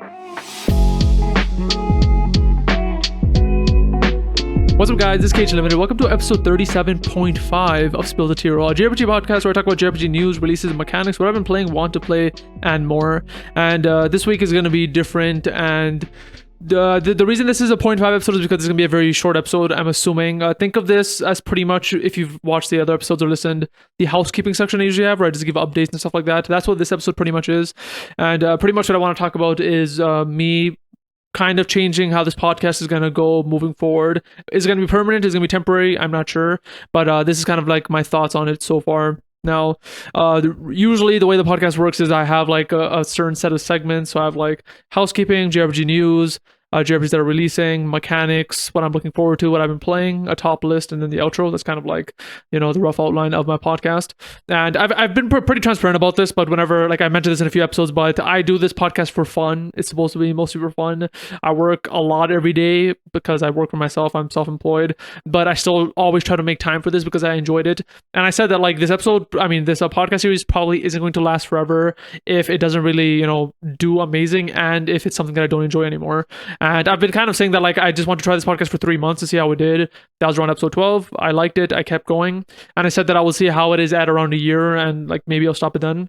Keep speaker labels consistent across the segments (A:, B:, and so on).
A: What's up, guys? This is KhUnlimited. Welcome to episode 37.5 of Spill the Tearal, a JRPG podcast where I talk about JRPG news, releases, mechanics, what I've been playing, want to play, and more. And this week is going to be different, and the reason this is a 0.5 episode is because it's going to be a very short episode, I'm assuming. Think of this as pretty much, if you've watched the other episodes or listened, the housekeeping section I usually have, where I just give updates and stuff like that. That's what this episode pretty much is. And pretty much what I want to talk about is me kind of changing how this podcast is going to go moving forward. Is it going to be permanent? Is it going to be temporary? I'm not sure. But this is kind of like my thoughts on it so far. Now, usually the way the podcast works is I have like a certain set of segments. So I have like housekeeping, JRPG news, JRPGs that are releasing, mechanics, what I'm looking forward to, what I've been playing, a top list, and then the outro. That's kind of like, the rough outline of my podcast. And I've been pretty transparent about this, but whenever, like I mentioned this in a few episodes, but I do this podcast for fun. It's supposed to be mostly for fun. I work a lot every day because I work for myself. I'm self-employed, but I still always try to make time for this because I enjoyed it. And I said that like this podcast series probably isn't going to last forever if it doesn't really, do amazing, and if it's something that I don't enjoy anymore. And I've been kind of saying that like I just want to try this podcast for 3 months to see how it did. That was around episode 12. I liked it. I kept going. And I said that I will see how it is at around a year, and like maybe I'll stop it then.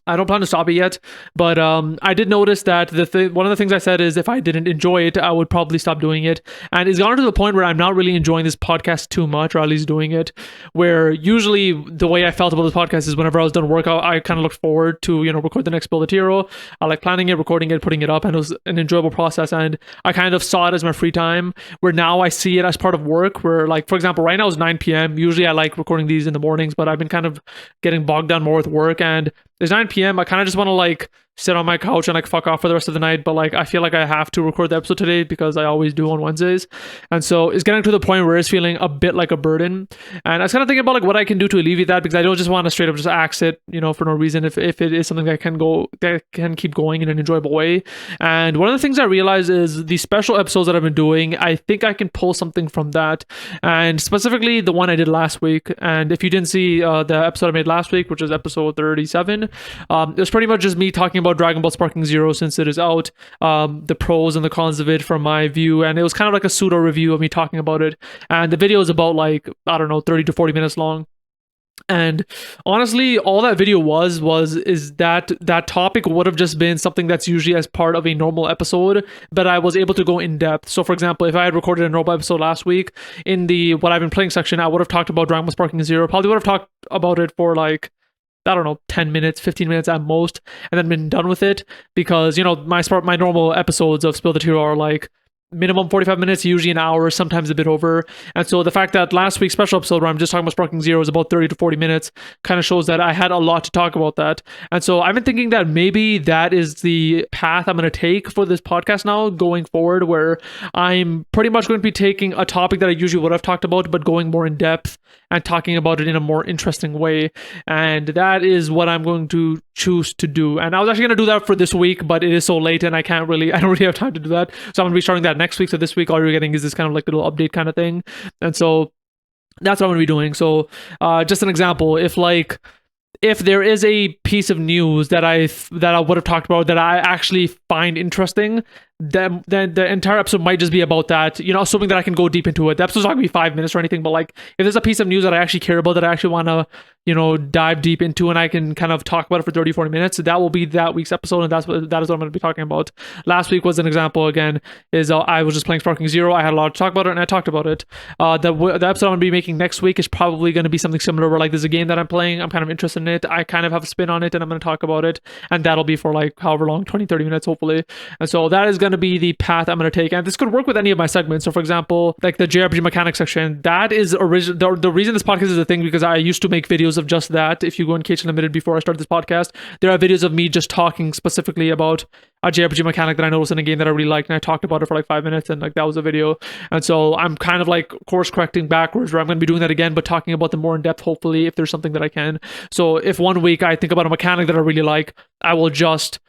A: I don't plan to stop it yet, but I did notice that one of the things I said is if I didn't enjoy it, I would probably stop doing it. And it's gone to the point where I'm not really enjoying this podcast too much, or at least doing it, where usually the way I felt about this podcast is whenever I was done work, I kind of looked forward to, record the next Spill the Tearal. I like planning it, recording it, putting it up, and it was an enjoyable process. And I kind of saw it as my free time, where now I see it as part of work, where like, for example, right now it's 9 p.m. Usually I like recording these in the mornings, but I've been kind of getting bogged down more with work, and it's 9 p.m. I kind of just want to like sit on my couch and like fuck off for the rest of the night, but like I feel like I have to record the episode today because I always do on Wednesdays. And so it's getting to the point where it's feeling a bit like a burden. And I was kind of thinking about like what I can do to alleviate that, because I don't just want to straight up just axe it, for no reason, if it is something that can keep going in an enjoyable way. And one of the things I realized is the special episodes that I've been doing, I think I can pull something from that, and specifically the one I did last week. And if you didn't see the episode I made last week, which was episode 37, it was pretty much just me talking about Dragon Ball Sparking Zero since it is out, the pros and the cons of it from my view, and it was kind of like a pseudo review of me talking about it. And the video is about like, I don't know, 30 to 40 minutes long. And honestly, all that video is that topic would have just been something that's usually as part of a normal episode, but I was able to go in depth. So for example, if I had recorded a normal episode last week, in the what I've been playing section, I would have talked about Dragon Ball Sparking Zero, probably would have talked about it for like, I don't know, 10 minutes, 15 minutes at most, and then been done with it, because, my normal episodes of Spill the Tearal are like minimum 45 minutes, usually an hour, sometimes a bit over. And so the fact that last week's special episode where I'm just talking about Sparking Zero is about 30 to 40 minutes kind of shows that I had a lot to talk about that. And so I've been thinking that maybe that is the path I'm going to take for this podcast now going forward, where I'm pretty much going to be taking a topic that I usually would have talked about, but going more in depth and talking about it in a more interesting way. And that is what I'm going to choose to do. And I was actually going to do that for this week, but it is so late and I don't really have time to do that. So I'm going to be starting that next week. So this week, all you're getting is this kind of like little update kind of thing. And so that's what I'm going to be doing. So just an example, if there is a piece of news that I would have talked about that I actually find interesting, then the entire episode might just be about that, assuming that I can go deep into it. The episode's not gonna be 5 minutes or anything, but like if there's a piece of news that I actually care about, that I actually want to, dive deep into, and I can kind of talk about it for 30, 40 minutes, so that will be that week's episode, and that is what I'm going to be talking about. Last week was an example, again, is I was just playing Sparking Zero. I had a lot to talk about it, and I talked about it. The episode I'm going to be making next week is probably going to be something similar, where like there's a game that I'm playing, I'm kind of interested in it, I kind of have a spin on it, and I'm going to talk about it, and that'll be for like however long, 20, 30 minutes hopefully. And so that is going to be the path I'm going to take, and this could work with any of my segments. So for example, like the JRPG mechanics section, that is original. The reason this podcast is a thing, because I used to make videos of just that. If you go on KhUnlimited before I started this podcast, there are videos of me just talking specifically about a JRPG mechanic that I noticed in a game that I really liked, and I talked about it for like 5 minutes, and like that was a video. And so I'm kind of like course correcting backwards, where I'm going to be doing that again, but talking about them more in depth, hopefully, if there's something that I can. So if one week I think about a mechanic that I really like, I will just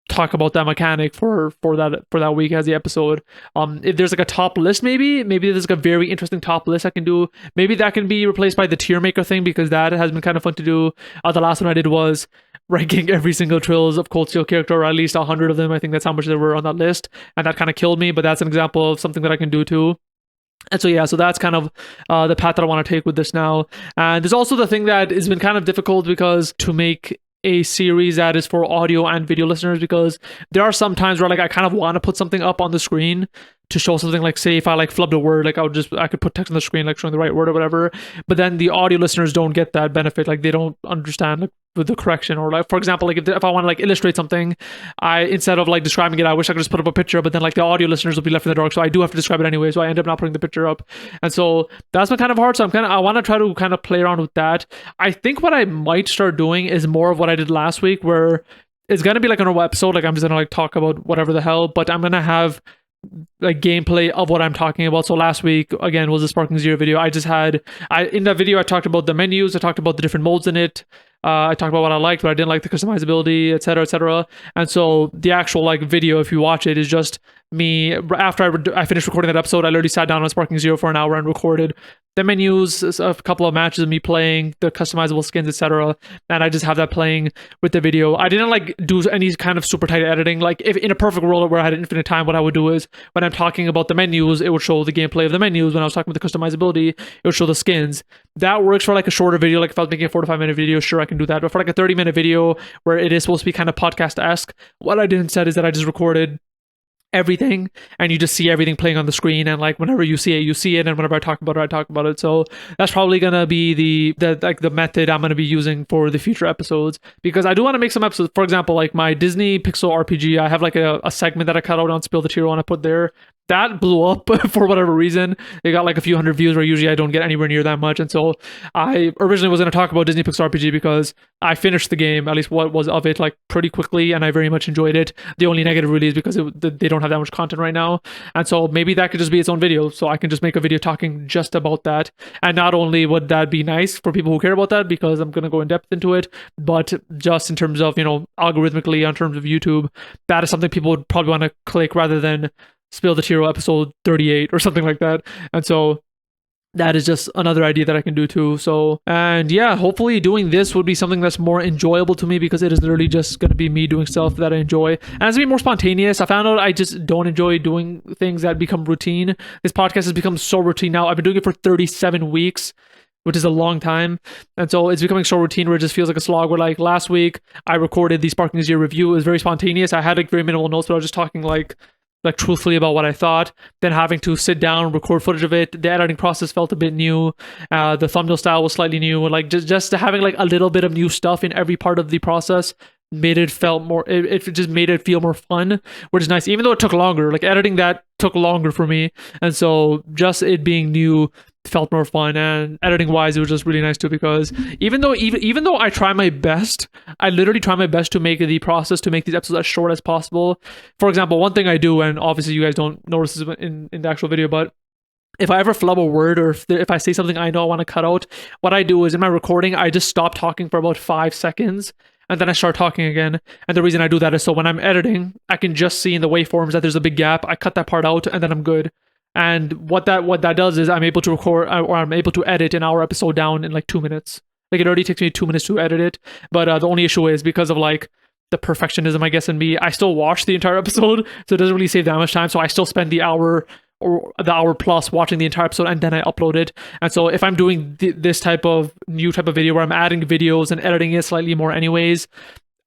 A: talk about that mechanic for that week as the episode. If there's like a top list, maybe there's like a very interesting top list I can do. Maybe that can be replaced by the tier maker thing, because that has been kind of fun to do. The last one I did was ranking every single Trills of Cold Steel character, or at least 100 of them. I think that's how much there were on that list, and that kind of killed me. But that's an example of something that I can do too. And so yeah, so that's kind of the path that I want to take with this now. And there's also the thing that has been kind of difficult because to make a series that is for audio and video listeners, because there are some times where like I kind of want to put something up on the screen to show something, like say if I like flubbed a word, like I could put text on the screen like showing the right word or whatever, but then the audio listeners don't get that benefit, like they don't understand like with the correction, or like for example like if I want to like illustrate something, I instead of like describing it, I wish I could just put up a picture, but then like the audio listeners will be left in the dark, so I do have to describe it anyway, so I end up not putting the picture up. And so that's been kind of hard, so I want to try to kind of play around with that. I think what I might start doing is more of what I did last week, where it's gonna be like a normal episode, like I'm just gonna like talk about whatever the hell, but I'm gonna have like gameplay of what I'm talking about. So last week again was the Sparking Zero video. In that video I talked about the menus, I talked about the different modes in it, I talked about what I liked, what I didn't like, the customizability, etc., etc. And so the actual like video, if you watch it, is just me after I finished recording that episode. I literally sat down on Sparking Zero for an hour and recorded the menus, a couple of matches of me playing, the customizable skins, etc. And I just have that playing with the video. I didn't like do any kind of super tight editing. Like if in a perfect world where I had infinite time, what I would do is when I'm talking about the menus, it would show the gameplay of the menus. When I was talking about the customizability, it would show the skins. That works for like a shorter video. Like if I was making a 4 to 5 minute video, sure I can do that. But for like a 30-minute video where it is supposed to be kind of podcast-esque, what I did instead is that I just recorded everything and you just see everything playing on the screen, and like whenever you see it, and whenever I talk about it. So that's probably gonna be the method I'm gonna be using for the future episodes, because I do want to make some episodes. For example, like my Disney Pixel RPG, I have like a segment that I cut out on Spill the Tearal and I put there. That blew up for whatever reason. It got like a few hundred views, where usually I don't get anywhere near that much. And so I originally was going to talk about Disney Pixel RPG because I finished the game, at least what was of it, like pretty quickly, and I very much enjoyed it. The only negative really is because they don't have that much content right now. And so maybe that could just be its own video. So I can just make a video talking just about that. And not only would that be nice for people who care about that, because I'm going to go in depth into it, but just in terms of, algorithmically, in terms of YouTube, that is something people would probably want to click rather than Spill the Tearal episode 38 or something like that. And so that is just another idea that I can do too. So, and yeah, hopefully doing this would be something that's more enjoyable to me, because it is literally just going to be me doing stuff that I enjoy, and it's going to be more spontaneous. I found out I just don't enjoy doing things that become routine. This podcast has become so routine now. I've been doing it for 37 weeks, which is a long time. And so it's becoming so routine where it just feels like a slog, where like last week I recorded the Sparking Zero review. It was very spontaneous. I had like very minimal notes, but I was just talking like truthfully about what I thought. Then having to sit down, record footage of it, the editing process felt a bit new. The thumbnail style was slightly new. Like just having like a little bit of new stuff in every part of the process made it felt more, it just made it feel more fun, which is nice, even though it took longer. Like editing that took longer for me, and so just it being new felt more fun. And editing wise, it was just really nice too, because even though I try my best, I literally try my best to make the process to make these episodes as short as possible. For example, one thing I do, and obviously you guys don't notice this in the actual video, but if I ever flub a word, or if I say something I know I want to cut out, what I do is in my recording, I just stop talking for about 5 seconds, and then I start talking again. And the reason I do that is so when I'm editing, I can just see in the waveforms that there's a big gap. I cut that part out, and then I'm good. And what that does is I'm able to record, or I'm able to edit an hour episode down in like 2 minutes. Like it already takes me 2 minutes to edit it. But the only issue is because of like the perfectionism, I guess, in me, I still watch the entire episode, so it doesn't really save that much time. So I still spend the hour or the hour plus watching the entire episode, and then I upload it. And so if I'm doing this new type of video where I'm adding videos and editing it slightly more anyways,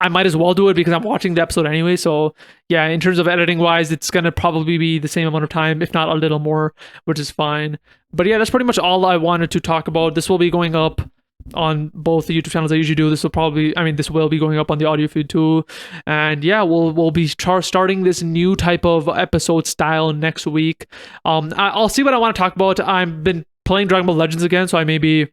A: I might as well do it because I'm watching the episode anyway. So yeah, in terms of editing wise, it's going to probably be the same amount of time, if not a little more, which is fine. But yeah, that's pretty much all I wanted to talk about. This will be going up on both the YouTube channels I usually do. This will be going up on the audio feed too. And yeah, we'll be starting this new type of episode style next week. I'll see what I want to talk about. I've been playing Dragon Ball Legends again, so I may be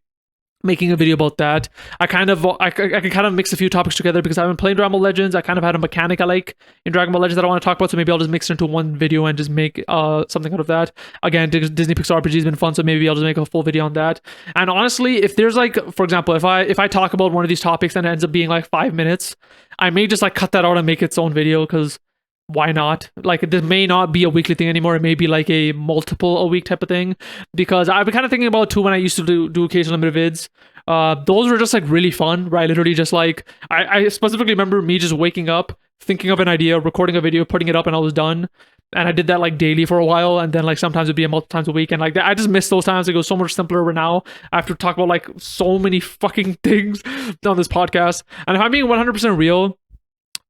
A: making a video about that. I can kind of mix a few topics together because I've been playing Dragon Ball Legends. I kind of had a mechanic I like in Dragon Ball Legends that I want to talk about, so maybe I'll just mix it into one video and just make something out of that. Again, Disney Pixel RPG has been fun, so maybe I'll just make a full video on that. And honestly, if there's like, for example, if I talk about one of these topics and it ends up being like 5 minutes, I may just like cut that out and make its own video, because why not? Like, this may not be a weekly thing anymore. It may be like a multiple a week type of thing, because I've been kind of thinking about too when I used to do KhUnlimited vids. Those were just like really fun, right? Literally just like I specifically remember me just waking up, thinking of an idea, recording a video, putting it up, and I was done. And I did that like daily for a while, and then like sometimes it'd be multiple times a week, and like I just miss those times. It goes so much simpler right now. I have to talk about like so many fucking things on this podcast. And if I'm being 100% real,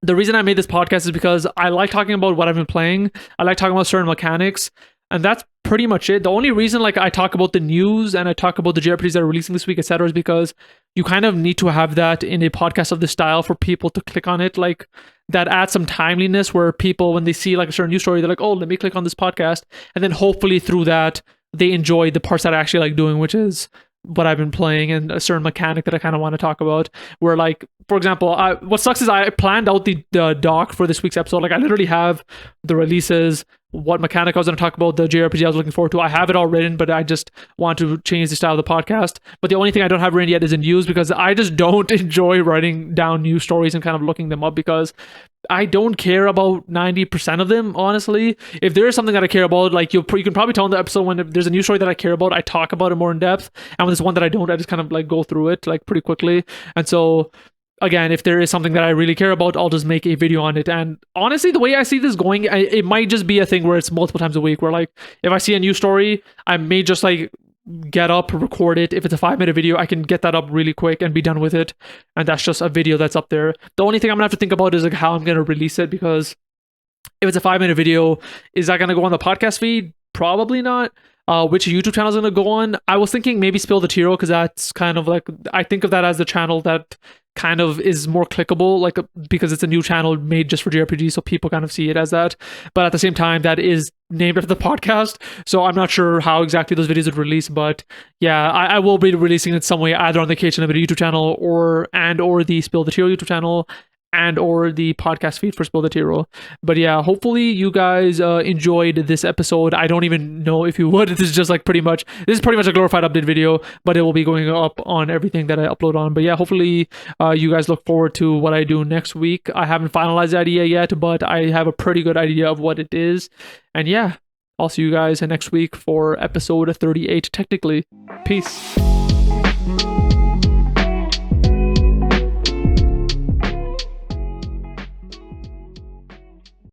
A: the reason I made this podcast is because I like talking about what I've been playing. I like talking about certain mechanics, and that's pretty much it. The only reason like I talk about the news and I talk about the JRPGs that are releasing this week, etc., is because you kind of need to have that in a podcast of this style for people to click on it. Like that adds some timeliness where people, when they see like a certain news story, they're like, oh, let me click on this podcast, and then hopefully through that they enjoy the parts that I actually like doing, which is what I've been playing and a certain mechanic that I kind of want to talk about. Where like, for example, what sucks is I planned out the doc for this week's episode. Like I literally have the releases, what mechanic I was going to talk about, the JRPG I was looking forward to. I have it all written, but I just want to change the style of the podcast. But the only thing I don't have written yet is in news, because I just don't enjoy writing down news stories and kind of looking them up, because I don't care about 90% of them, honestly. If there is something that I care about, like you can probably tell in the episode, when there's a news story that I care about, I talk about it more in depth. And when there's one that I don't, I just kind of like go through it like pretty quickly. And so again, if there is something that I really care about, I'll just make a video on it. And honestly, the way I see this going, it might just be a thing where it's multiple times a week, where like if I see a new story, I may just like get up, record it. If it's a 5-minute video, I can get that up really quick and be done with it. And that's just a video that's up there. The only thing I'm gonna have to think about is like how I'm gonna release it, because if it's a 5-minute video, is that gonna go on the podcast feed? Probably not. Which YouTube channel is going to go on? I was thinking maybe Spill the Tearal, because that's kind of like, I think of that as the channel that kind of is more clickable, like because it's a new channel made just for JRPG, so people kind of see it as that. But at the same time, that is named after the podcast, so I'm not sure how exactly those videos would release. But yeah, I will be releasing it some way, either on the KhUnlimited YouTube channel or the Spill the Tearal YouTube channel, and or the podcast feed for Spill the Tearal. But yeah, hopefully you guys enjoyed this episode. I don't even know if you would. This is pretty much a glorified update video, but it will be going up on everything that I upload on. But yeah, hopefully you guys look forward to what I do next week. I haven't finalized the idea yet, but I have a pretty good idea of what it is. And yeah, I'll see you guys next week for episode 38 technically. Peace.